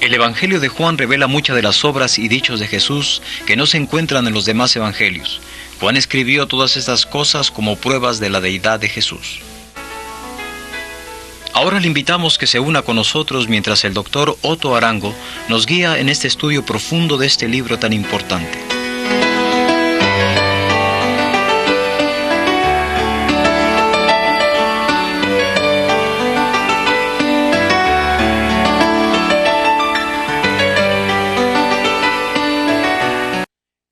El Evangelio de Juan revela muchas de las obras y dichos de Jesús que no se encuentran en los demás evangelios. Juan escribió todas estas cosas como pruebas de la deidad de Jesús. Ahora le invitamos que se una con nosotros mientras el doctor Otto Arango nos guía en este estudio profundo de este libro tan importante.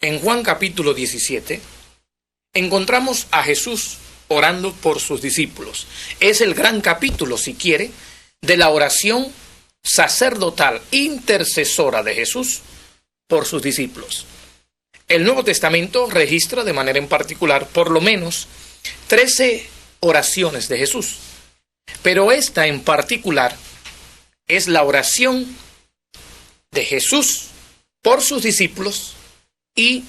En Juan capítulo 17 encontramos a Jesús orando por sus discípulos. Es el gran capítulo, si quiere, de la oración sacerdotal intercesora de Jesús por sus discípulos. El Nuevo Testamento registra de manera en particular por lo menos 13 oraciones de Jesús, pero esta en particular es la oración de Jesús por sus discípulos y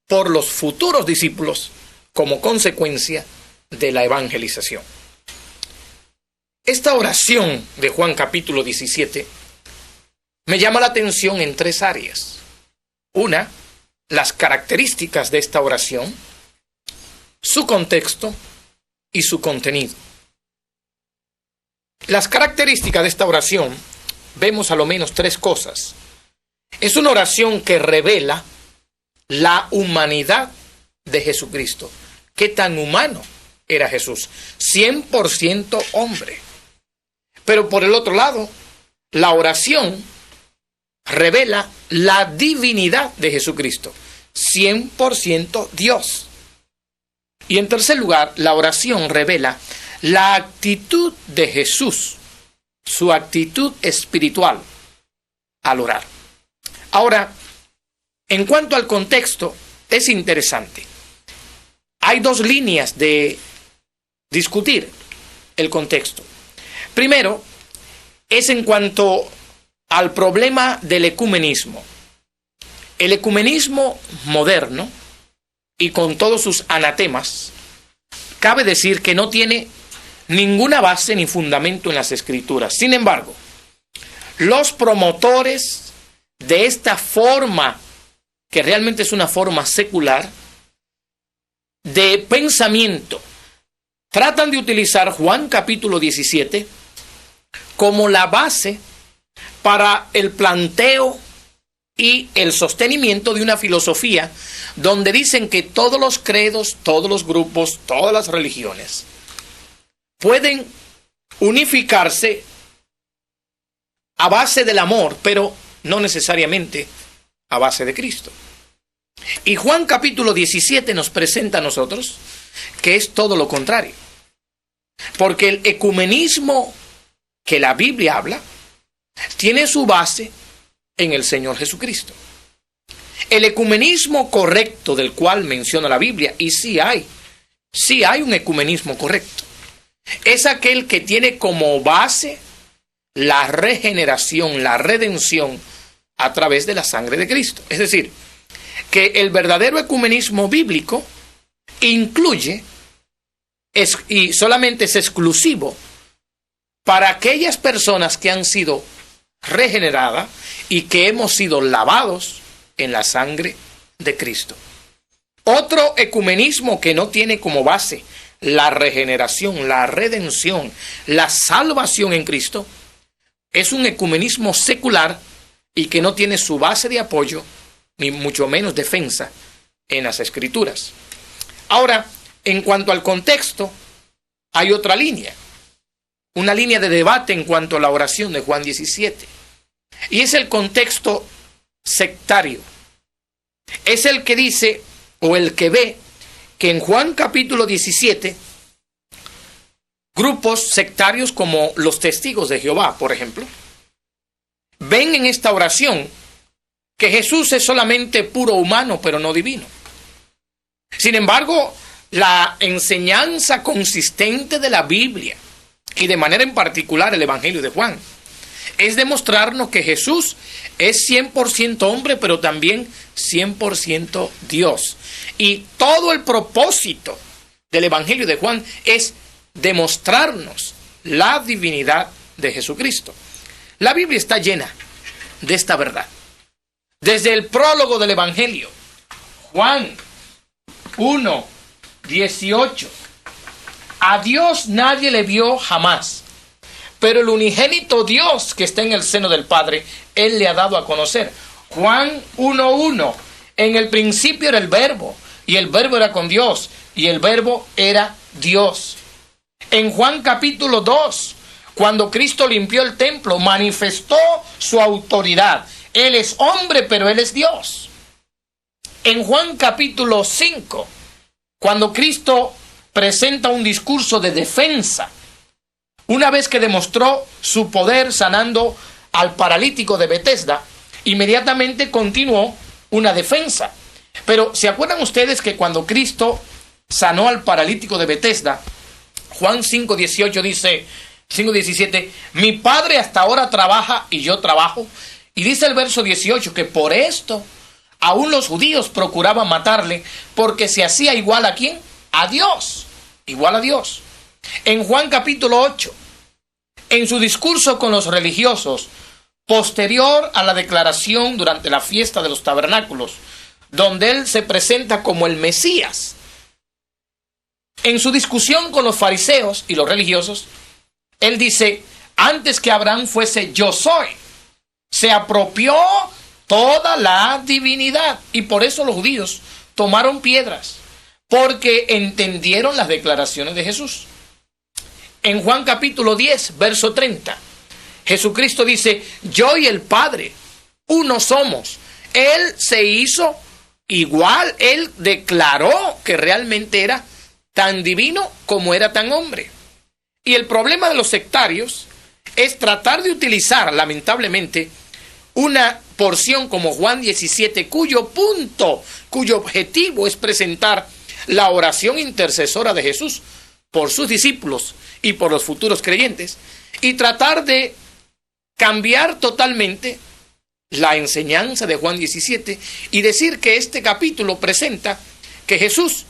por los futuros discípulos como consecuencia de la evangelización. Esta oración de Juan capítulo 17 me llama la atención en 3 áreas. Una, las características de esta oración, su contexto y su contenido. Las características de esta oración, vemos a lo menos 3 cosas. Es una oración que revela la humanidad de Jesucristo. ¿Qué tan humano era Jesús? 100% hombre. Pero por el otro lado, la oración revela la divinidad de Jesucristo. 100% Dios. Y en tercer lugar, la oración revela la actitud de Jesús, su actitud espiritual al orar. Ahora, en cuanto al contexto, es interesante. Hay 2 líneas de discutir el contexto. Primero, es en cuanto al problema del ecumenismo. El ecumenismo moderno, y con todos sus anatemas, cabe decir que no tiene ninguna base ni fundamento en las Escrituras. Sin embargo, los promotores de esta forma, que realmente es una forma secular, de pensamiento, tratan de utilizar Juan capítulo 17 como la base para el planteo y el sostenimiento de una filosofía donde dicen que todos los credos, todos los grupos, todas las religiones pueden unificarse a base del amor, pero no necesariamente a base de Cristo. Y Juan capítulo 17 nos presenta a nosotros que es todo lo contrario. Porque el ecumenismo que la Biblia habla tiene su base en el Señor Jesucristo. El ecumenismo correcto del cual menciona la Biblia, y sí hay un ecumenismo correcto, es aquel que tiene como base la regeneración, la redención a través de la sangre de Cristo. Es decir, que el verdadero ecumenismo bíblico incluye y solamente es exclusivo para aquellas personas que han sido regeneradas y que hemos sido lavados en la sangre de Cristo. Otro ecumenismo que no tiene como base la regeneración, la redención, la salvación en Cristo, es un ecumenismo secular y que no tiene su base de apoyo ni mucho menos defensa en las Escrituras. Ahora, en cuanto al contexto, hay otra línea, una línea de debate en cuanto a la oración de Juan 17, y es el contexto sectario. Es el que dice, o el que ve, que en Juan capítulo 17, grupos sectarios como los Testigos de Jehová, por ejemplo, ven en esta oración que Jesús es solamente puro humano, pero no divino. Sin embargo, la enseñanza consistente de la Biblia, y de manera en particular el Evangelio de Juan, es demostrarnos que Jesús es 100% hombre, pero también 100% Dios. Y todo el propósito del Evangelio de Juan es demostrarnos la divinidad de Jesucristo. La Biblia está llena de esta verdad. Desde el prólogo del Evangelio, Juan 1, 18. A Dios nadie le vio jamás, pero el unigénito Dios que está en el seno del Padre, Él le ha dado a conocer. Juan 1:1. En el principio era el Verbo, y el Verbo era con Dios, y el Verbo era Dios. En Juan capítulo 2, cuando Cristo limpió el templo, manifestó su autoridad. Él es hombre, pero Él es Dios. En Juan capítulo 5, cuando Cristo presenta un discurso de defensa, una vez que demostró su poder sanando al paralítico de Betesda, inmediatamente continuó una defensa. Pero ¿se acuerdan ustedes que cuando Cristo sanó al paralítico de Betesda, Juan 5:18 dice, 5:17, mi Padre hasta ahora trabaja y yo trabajo? Y dice el verso 18 que por esto aún los judíos procuraban matarle, porque se hacía igual a ¿quién? A Dios, igual a Dios. En Juan capítulo 8, en su discurso con los religiosos, posterior a la declaración durante la fiesta de los tabernáculos, donde Él se presenta como el Mesías, en su discusión con los fariseos y los religiosos, Él dice, antes que Abraham fuese yo soy, se apropió toda la divinidad. Y por eso los judíos tomaron piedras, porque entendieron las declaraciones de Jesús. En Juan capítulo 10, verso 30, Jesucristo dice, yo y el Padre, uno somos. Él se hizo igual, Él declaró que realmente era tan divino como era tan hombre. Y el problema de los sectarios es tratar de utilizar, lamentablemente, una porción como Juan 17, cuyo objetivo es presentar la oración intercesora de Jesús por sus discípulos y por los futuros creyentes, y tratar de cambiar totalmente la enseñanza de Juan 17 y decir que este capítulo presenta que Jesús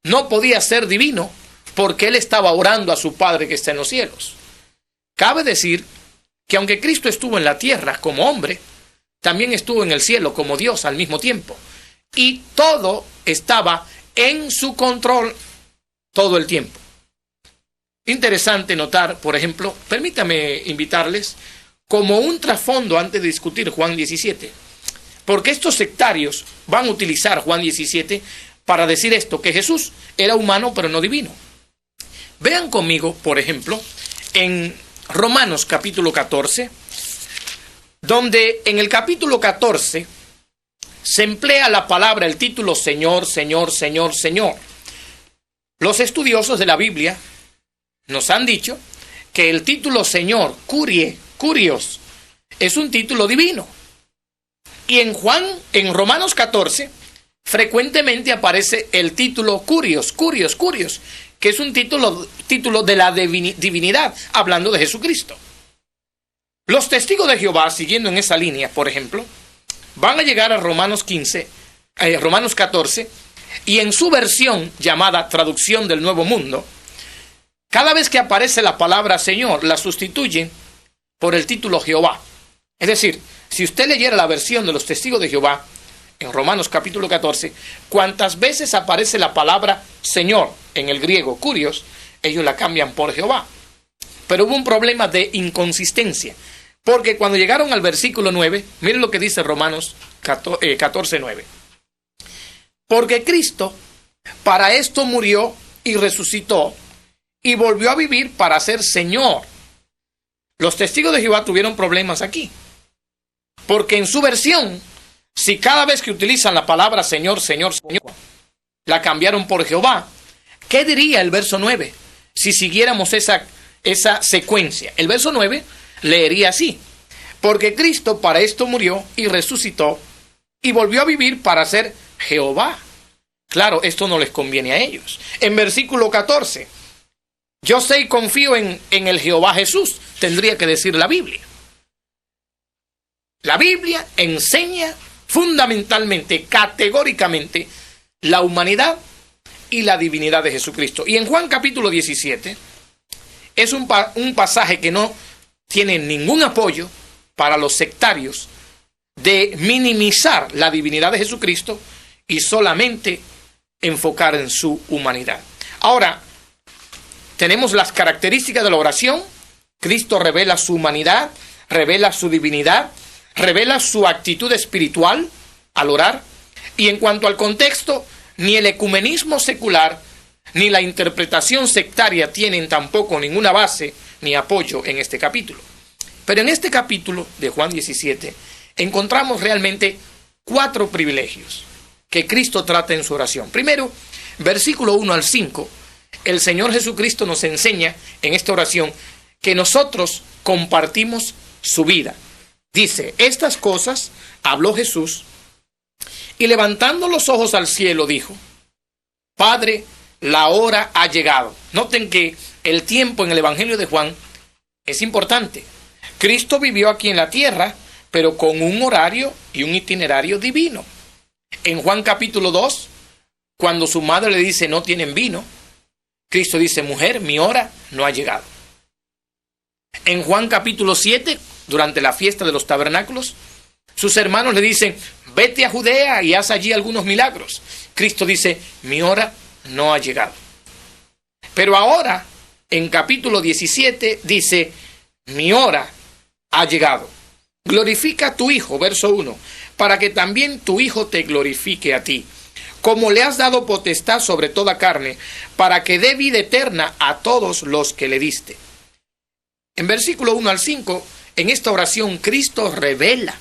no podía ser divino porque Él estaba orando a su Padre que está en los cielos. Cabe decir que aunque Cristo estuvo en la tierra como hombre, también estuvo en el cielo como Dios al mismo tiempo. Y todo estaba en su control todo el tiempo. Interesante notar, por ejemplo, permítame invitarles como un trasfondo antes de discutir Juan 17, porque estos sectarios van a utilizar Juan 17 para decir esto, que Jesús era humano pero no divino. Vean conmigo, por ejemplo, en Romanos capítulo 14, donde en el capítulo 14 se emplea la palabra, el título Señor, Señor, Señor, Señor. Los estudiosos de la Biblia nos han dicho que el título Señor, Curie, Curios, es un título divino. Y en Romanos 14, frecuentemente aparece el título Curios, Curios, Curios, que es un título de la divinidad, hablando de Jesucristo. Los testigos de Jehová, siguiendo en esa línea, por ejemplo, van a llegar a Romanos 14, y en su versión llamada Traducción del Nuevo Mundo, cada vez que aparece la palabra Señor, la sustituyen por el título Jehová. Es decir, si usted leyera la versión de los testigos de Jehová, en Romanos capítulo 14, cuantas veces aparece la palabra Señor en el griego, Curios, ellos la cambian por Jehová. Pero hubo un problema de inconsistencia, porque cuando llegaron al versículo 9, miren lo que dice Romanos 14, 9. Porque Cristo para esto murió y resucitó y volvió a vivir para ser Señor. Los testigos de Jehová tuvieron problemas aquí, porque en su versión, si cada vez que utilizan la palabra Señor, Señor, Señor, la cambiaron por Jehová, ¿qué diría el verso 9? Si siguiéramos esa secuencia. El verso 9 leería así: porque Cristo para esto murió y resucitó y volvió a vivir para ser Jehová. Claro, esto no les conviene a ellos. En versículo 14, yo sé y confío en el Jehová Jesús, tendría que decir la Biblia. La Biblia enseña fundamentalmente, categóricamente, la humanidad y la divinidad de Jesucristo. Y en Juan capítulo 17 es un pasaje que no tiene ningún apoyo para los sectarios de minimizar la divinidad de Jesucristo y solamente enfocar en su humanidad. Ahora, tenemos las características de la oración. Cristo revela su humanidad, revela su divinidad, revela su actitud espiritual al orar. Y en cuanto al contexto, ni el ecumenismo secular ni la interpretación sectaria tienen tampoco ninguna base ni apoyo en este capítulo. Pero en este capítulo de Juan 17 encontramos realmente 4 privilegios que Cristo trata en su oración. Primero, versículo 1 al 5, el Señor Jesucristo nos enseña en esta oración que nosotros compartimos su vida. Dice, estas cosas habló Jesús y levantando los ojos al cielo dijo, Padre, la hora ha llegado. Noten que el tiempo en el Evangelio de Juan es importante. Cristo vivió aquí en la tierra, pero con un horario y un itinerario divino. En Juan capítulo 2, cuando su madre le dice no tienen vino, Cristo dice, mujer, mi hora no ha llegado. En Juan capítulo 7, durante la fiesta de los tabernáculos, sus hermanos le dicen, vete a Judea y haz allí algunos milagros. Cristo dice, mi hora no ha llegado. Pero ahora, en capítulo 17, dice, mi hora ha llegado. Glorifica a tu Hijo, verso 1, para que también tu Hijo te glorifique a ti, como le has dado potestad sobre toda carne, para que dé vida eterna a todos los que le diste. En versículo 1 al 5, en esta oración, Cristo revela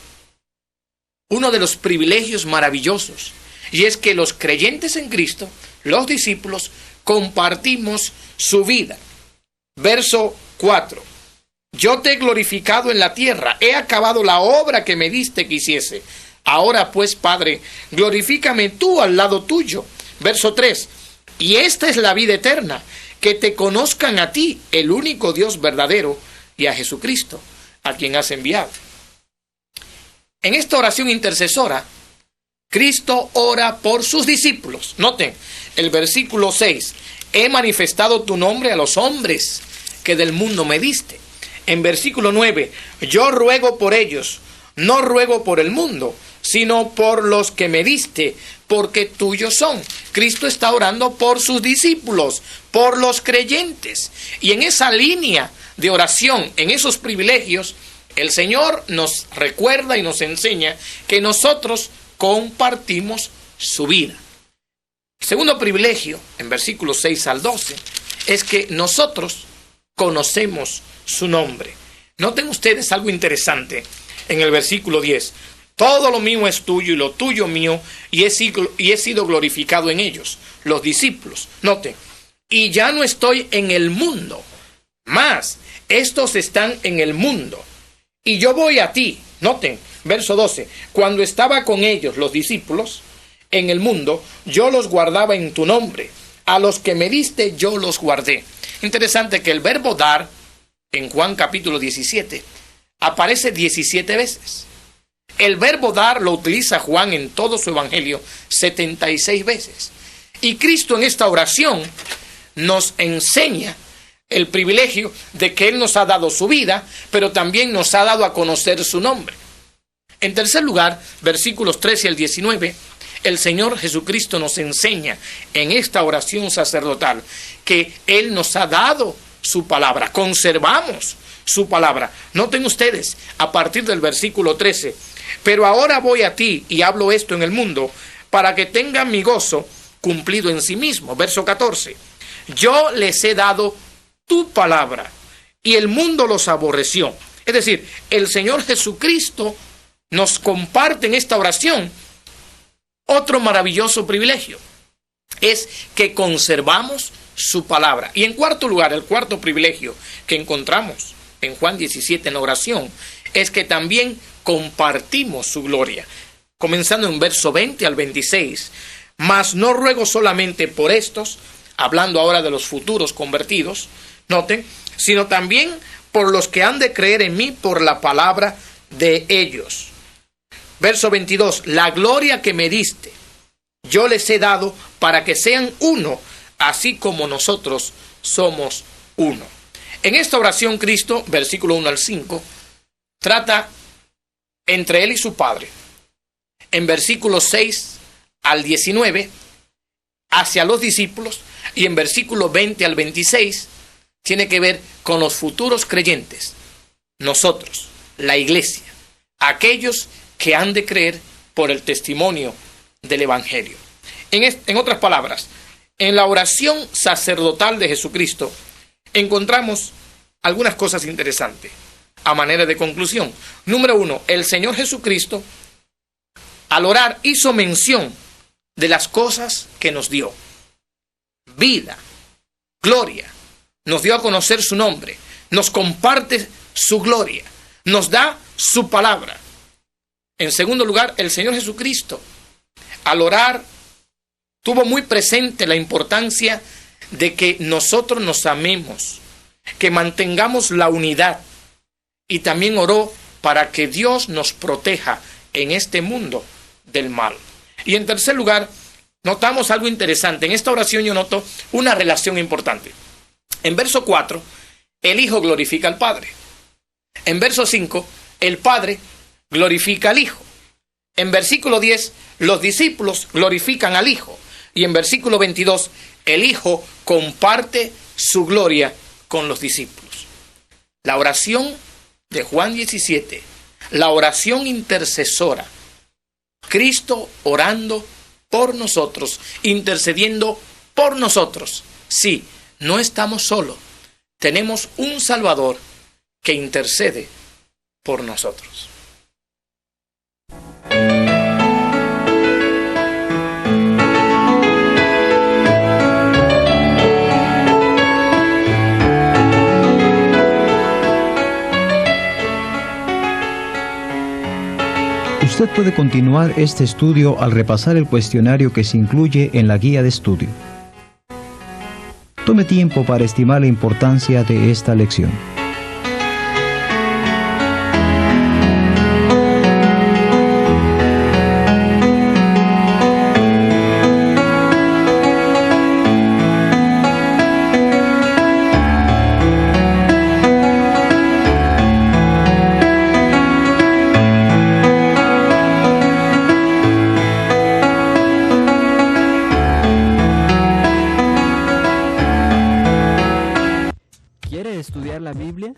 uno de los privilegios maravillosos, y es que los creyentes en Cristo, los discípulos, compartimos su vida. Verso 4. Yo te he glorificado en la tierra, he acabado la obra que me diste que hiciese. Ahora pues, Padre, glorifícame tú al lado tuyo. Verso 3. Y esta es la vida eterna, que te conozcan a ti, el único Dios verdadero, y a Jesucristo, a quien has enviado. En esta oración intercesora, Cristo ora por sus discípulos. Noten el versículo 6. He manifestado tu nombre a los hombres que del mundo me diste. En versículo 9. Yo ruego por ellos, no ruego por el mundo, sino por los que me diste, porque tuyos son. Cristo está orando por sus discípulos, por los creyentes. Y en esa línea de oración, en esos privilegios, el Señor nos recuerda y nos enseña que nosotros compartimos su vida. El segundo privilegio, en versículos 6 al 12, es que nosotros conocemos su nombre. Noten ustedes algo interesante en el versículo 10. Todo lo mío es tuyo y lo tuyo mío, y he sido glorificado en ellos, los discípulos. Noten, y ya no estoy en el mundo, mas estos están en el mundo, y yo voy a ti. Noten, verso 12, cuando estaba con ellos, los discípulos, en el mundo, yo los guardaba en tu nombre, a los que me diste yo los guardé. Interesante que el verbo dar, en Juan capítulo 17, aparece 17 veces. El verbo dar lo utiliza Juan en todo su evangelio 76 veces. Y Cristo en esta oración nos enseña el privilegio de que Él nos ha dado su vida, pero también nos ha dado a conocer su nombre. En tercer lugar, versículos 13 al 19, el Señor Jesucristo nos enseña en esta oración sacerdotal que Él nos ha dado su palabra, conservamos su palabra. Noten ustedes, a partir del versículo 13, pero ahora voy a ti y hablo esto en el mundo, para que tengan mi gozo cumplido en sí mismo. Verso 14, yo les he dado tu palabra, y el mundo los aborreció. Es decir, el Señor Jesucristo nos comparte en esta oración otro maravilloso privilegio, es que conservamos su palabra. Y en cuarto lugar, el cuarto privilegio que encontramos en Juan 17 en la oración, es que también compartimos su gloria. Comenzando en verso 20 al 26, mas no ruego solamente por estos, hablando ahora de los futuros convertidos, noten, sino también por los que han de creer en mí por la palabra de ellos. Verso 22, la gloria que me diste, yo les he dado para que sean uno, así como nosotros somos uno. En esta oración Cristo, versículo 1 al 5, trata entre él y su Padre, en versículos 6 al 19, hacia los discípulos, y en versículos 20 al 26, tiene que ver con los futuros creyentes, nosotros, la iglesia, aquellos que han de creer por el testimonio del Evangelio. En otras palabras, en la oración sacerdotal de Jesucristo encontramos algunas cosas interesantes a manera de conclusión. Número 1, el Señor Jesucristo al orar hizo mención de las cosas que nos dio: vida, gloria, nos dio a conocer su nombre, nos comparte su gloria, nos da su palabra. En segundo lugar, el Señor Jesucristo al orar tuvo muy presente la importancia de que nosotros nos amemos, que mantengamos la unidad, y también oró para que Dios nos proteja en este mundo del mal. Y en tercer lugar, notamos algo interesante. En esta oración yo noto una relación importante. En verso 4, el Hijo glorifica al Padre. En verso 5, el Padre glorifica al Hijo. En versículo 10, los discípulos glorifican al Hijo. Y en versículo 22, el Hijo comparte su gloria con los discípulos. La oración de Juan 17, la oración intercesora, Cristo orando por nosotros, intercediendo por nosotros. Sí, no estamos solos, tenemos un Salvador que intercede por nosotros. Usted puede continuar este estudio al repasar el cuestionario que se incluye en la guía de estudio. Tome tiempo para estimar la importancia de esta lección. ¿Estudiar la Biblia?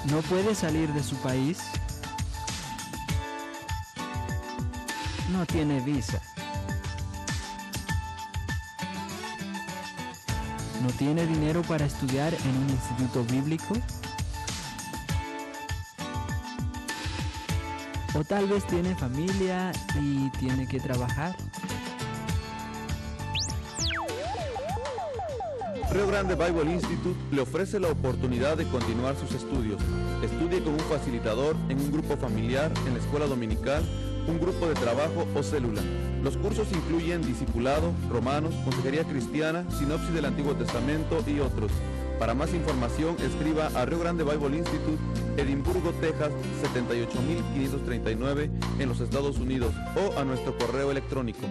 ¿No puede salir de su país? No tiene visa. ¿No tiene dinero para estudiar en un instituto bíblico? ¿O tal vez tiene familia y tiene que trabajar? Rio Grande Bible Institute le ofrece la oportunidad de continuar sus estudios. Estudie con un facilitador en un grupo familiar, en la escuela dominical, un grupo de trabajo o célula. Los cursos incluyen discipulado, romanos, consejería cristiana, sinopsis del Antiguo Testamento y otros. Para más información, escriba a Rio Grande Bible Institute, Edimburgo, Texas, 78539 en los Estados Unidos, o a nuestro correo electrónico